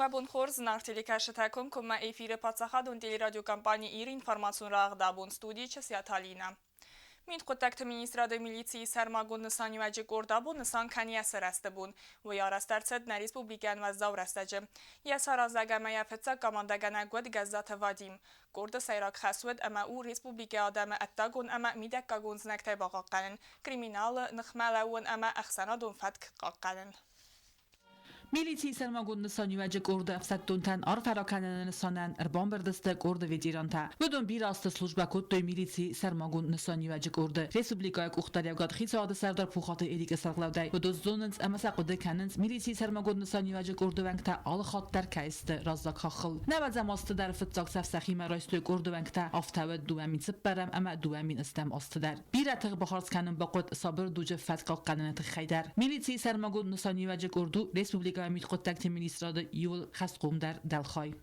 Webun Horz nartili kaşıtakun kuma efiri patsahadun dili radyo kampanya ir informasun rağdabun studi çesyatalina. Mint kontakt ministra de miliții Sermagun Nısan Yuvacı Gordabu Nısan Kaniyası rastebun ve yarastartsed na Respublikan ve zavrastacı. Yasara zagamaya fetsa kamandagana god gazzata vadim. Gorda sayrak khaswed ama u Respublika adamı attagun ama midakkagun znakte baqaqanin. Kriminal nıkhmalawun ama akhsanadun fatk qaqqanin. Miliții Sermagun Nısan Yuvacı Gorda afsatuntan arfarakanın Nısanan erbamberdiste Gorda vediranta. Budun bir astı slujba kuttoy miliții Sermagun Nısan Yuvacı Gorda. Respublikaya kuxtariyavgat xitsadı serdar puxatı elik sarglavday. Budun zonens ama saqıdı kanens miliții Sermagun Nısan Yuvacı Gorda vankta alxattar kayste razak xaxıl. Navazam astı dar fıtzak safsaxi marastoy Gorda vankta aftavet duamin sipparam ama duamin istem astı dar. Bir atıq baxarz kanın baqot sabır duce fatkaq kanını tıxaydar. Miliții Sermagun Nısan Yuvacı Gorda Respublika Mit kontakte ministra de Юл Хасткумдар Далхай.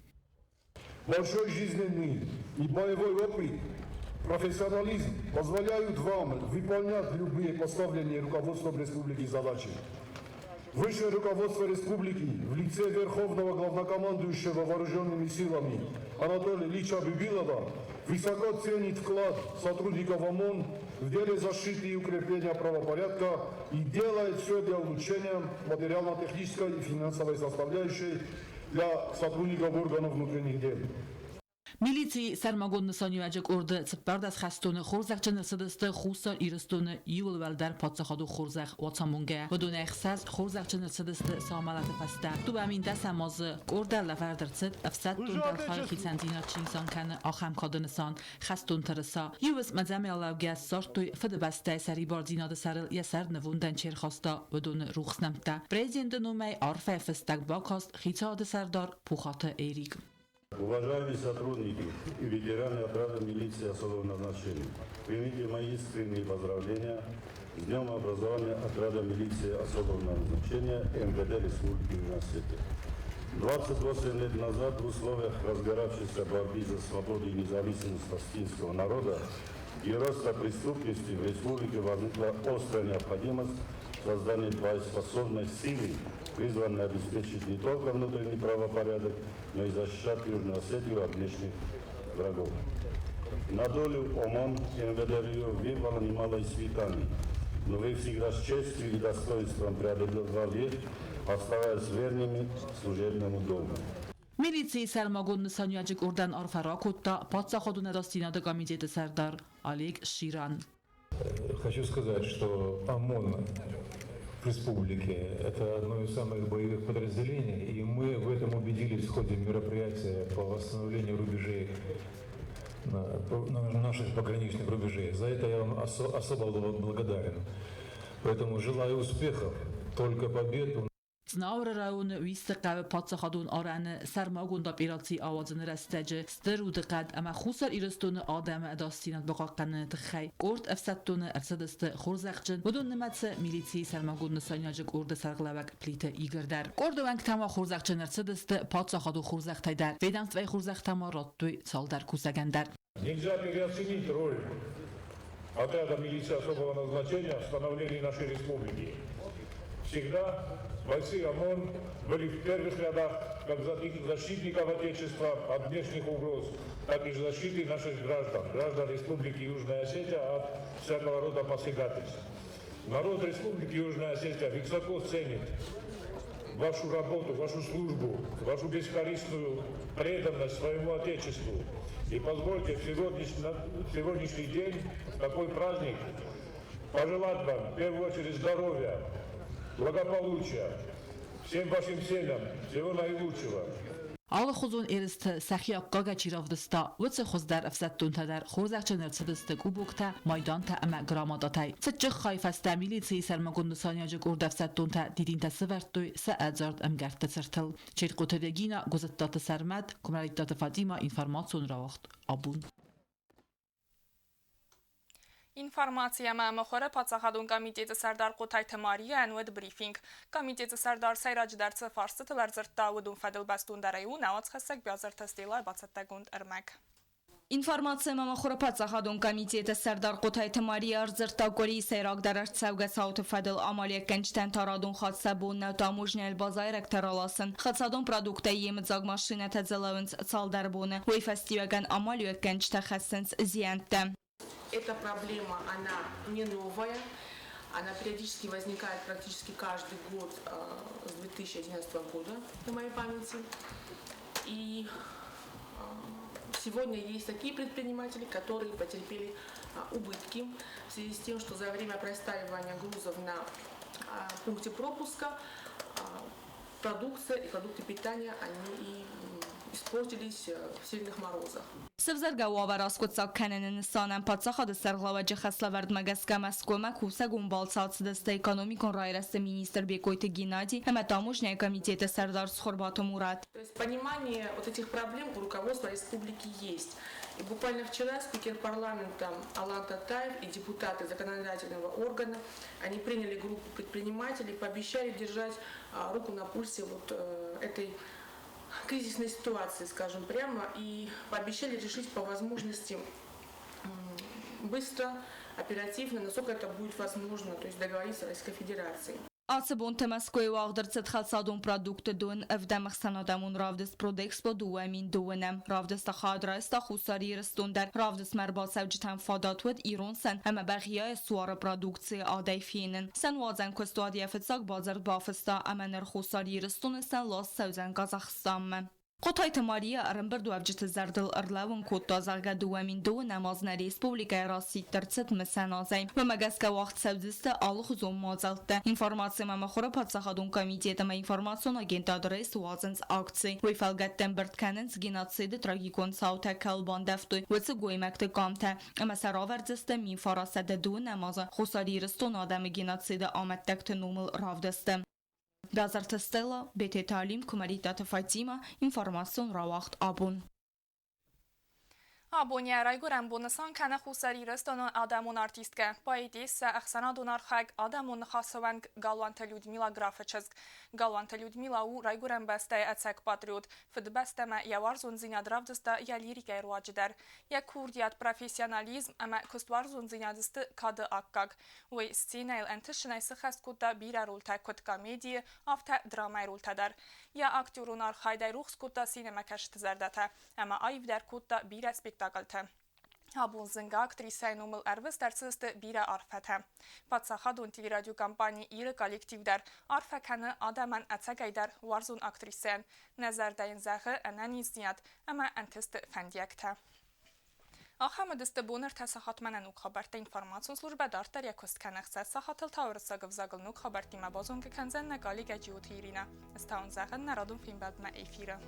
Большой жизненный и боевой опыт, профессионализм позволяют вам выполнять любые поставленные руководством республики задачи. Высшее руководство республики в лице Верховного главнокомандующего вооруженными силами Анатолия Ильича Бибилова высоко ценит вклад сотрудников ОМОН в деле защиты и укрепления правопорядка и делает все для улучшения материально-технической и финансовой составляющей для сотрудников органов внутренних дел. Miliții Sermagun Nısan Yuvacı Gorda sıppardas xastunu xorzaqçı nırsıdısты xusar iristunu yul valdar patsaxadu xorzaq watsamunga. Budun exsaz xorzaqçı nırsıdısты samalatı fasta. Duaminda samazı Gorda lavardırtsıt afsattun dalxay xitsantina çinsan kanı axam kadınısan xastun tırısa. Yuvus madzami alavga sartuy fıdıbastay sari bardinadı sarıl yasar navundan çerxasta budun ruxsnamta. Prezidenti numay arfa fıstak bakast xitsadı sardar puxatı erik. Уважаемые сотрудники и ветераны отряда милиции особого назначения, примите мои искренние поздравления с Днем образования отряда милиции особого назначения МВД Республики Университета. 28 лет назад в условиях разгоравшейся борьбы за свободу и независимость палестинского народа и роста преступности в республике возникла острая необходимость создания боеспособной силы, призванной обеспечить не только внутренний правопорядок, но и защищать Южную Осетию от внешних врагов. На долю ОМОН и МВД Рио выпало немало испытаний, но вы всегда с честью и достоинством преодолевали, оставаясь верными служебному долгу. Miliții Sermagun Nısan Yuvacı Gordan arfara kutta patsaxaduna dastinada komiteti sardar Oleg Shiran. Хочу сказать, что ОМОН в республике – это одно из самых боевых подразделений, и мы в этом убедились в ходе мероприятия по восстановлению рубежей, наших пограничных рубежей. За это я вам особо благодарен. Поэтому желаю успехов, только побед. Znavr raun ويستقع patsaxadun aranı Sermagun da biratsi avazını rastacı stırud qad ama xusar iristunu adamı dastinat baqaqanı txay qort afsattunu ersadiste xorzaqçın budun nimatsa militsiy Sermagun Nısaniyacı orda sarglavak plita igrdar qordovan tama xorzaqçın ersadiste patsaxadu xorzaqtaydar vedanst ve xorzaqtama rattu saldar kusagandar. Нельзя переоценить роль отряда милиции особого назначения в становлении нашей республики. Всегда бойцы ОМОН были в первых рядах как защитников Отечества от внешних угроз, так и защиты наших граждан Республики Южная Осетия от всякого рода посягательств. Народ Республики Южная Осетия высоко ценит вашу работу, вашу службу, вашу бескорыстную преданность своему Отечеству. И позвольте в сегодняшний день, в такой праздник, пожелать вам в первую очередь здоровья, благополучия, всем вашим семьям всего наилучшего. Alle xuzun erist saxiya qaga chiravdista witse xuzdar afsattun tadar xorzaqçın ersadista kubukta maydanta ama gramadatay sitçi xayfasta militsiy Sermagun Nısaniyacı orda afsattun ta didinta siverttoy sa adzard amgarta sirtil çirqote vegina gozattatı sermat kumralittatı Fatima informasyon rawaxt abun. Informatsiya məməxora patsaxadun komiteti sardar Qotay Temariya anved briefing. Komiteti sardar sayracıdarцы farsı tılar zırtta udun fadil bastun darayu navats xəssək biazır təstilay batsatda gund ermək. Ինֆորմացիա մամախորապացախադուն կոմիտետը Սերդար Qotai Թմարի արզրտակորի սերագդարար ծավգա սաուտը ֆադել ամալիա կենչտեն տարադուն խացաբուննա տամուժնել բազայրակ թարալասն խացադուն պրադուկտը եմձագ մաշինը թեզելավնց ցալդարբունը ուի ֆեստիվագան ամալիա կենչտը խասենց зиянтта. Эта проблема, она не новая, она периодически возникает практически каждый год с 2011 года, на моей памяти. И сегодня есть такие предприниматели, которые потерпели убытки в связи с тем, что за время простаивания грузов на пункте пропуска продукция и продукты питания они испортились в сильных морозах. Սվզարգա ու ավարասկոցակ կենենն սանան պատսախադը սերղլավաջը խասլավարդ մագասկա մասկոմա կուսագուն բալցած դստը էկономикон райрасы министр Бекойты Геннадий, тамужная комитета Сардар Схорбату Мурат. То есть понимание вот этих проблем у руководства республики есть. И буквально вчера спикер парламента Алан Татаев и депутаты законодательного органа, они приняли группу предпринимателей, пообещали держать руку на пульсе вот этой кризисной ситуации, скажем прямо, и пообещали решить по возможности быстро, оперативно, насколько это будет возможно, то есть договориться с Российской Федерацией. Ացբոն թեմասկոյ ու աղդրցդ խացադուն պրադուկտը դուն ըվդամախ սանադամուն ռավդս պրոդեքսպո դուամին դունեմ ռավդս տախադրայս տախուսարի ռստունդար ռավդս մերբացավ ջթան ֆադատուդ իրոնսեն ամա բաղիա սուարը պրադուկցի ադայֆինն սան վազան կոստուադիա ֆծակ բազար բաֆստա ամա նրխուսարի ռստունեսան լոս սաուզան Կազախստանմը Qotai Թմարիա արմբրդու ավջիթը զարդել ըրլավուն կոտո ազարգա դուամին դու նամազնա ռեսպուբլիկայի ռասի տրցդ մսանազայ վմագասկա վաղտ սավդստը ալուխ զոմ մոզալտը ինֆորմացիա մամախորը պատսախադուն կոմիտետը մա ինֆորմացիոն ագենտադրես ուազնց ակցի վիֆալգատտեն բրդկանենց գինացիդը տրագիկոն սաութա կալբանդավտույ վծը գույմակտը կամթա ամասարավարձստը մին ֆարասադը դու նամազը խուսարի ռստոն ադամը գինացիդը ամատտակտը նումլ ռավդստը Դազարթը Ստելա, Բեթե Թալիմ, Կումարիտատը Ֆատիմա, ինֆորմացիոն Ռավախտ Աբուն Abonye rayguran bonusan kana xusari restonu Adamon artistke. Poetisa Axana Donarxag Adamon xasovang Galvanta Lyudmila Grafachezg. Galvanta Lyudmila u rayguran beste etsek patriot. Fid besteme yawarzun zinadravdista ya lirika erwajder. Ya kurdiyat profesyonalizm ama kustwarzun zinadiste kadı akkag. Ve scenail entişinaysı xaskutta bira rolta kut komediyi afta drama rolta der. Ya aktyorun arxayday ruxskutta sinema kaştı zerdete. Ama ayvder kutta bira spektakl Abun zınga aktrisa numul ervest artiste bira arfete. Patsaxadun teleradyo kampani iri kollektivder. Arfekanı adaman atsagayder warzun aktrisen. Nezerdayin zahı enen izniyat ama entiste fendiyekte. Ахамадысты бонар тасахатманан ук хабарта информацион служба дартар якост канахсат сахатыл таврса гвзагылнук хабартима бозонга канзан на галига жиотирина. Стаун захын народун фильм бадма эфира.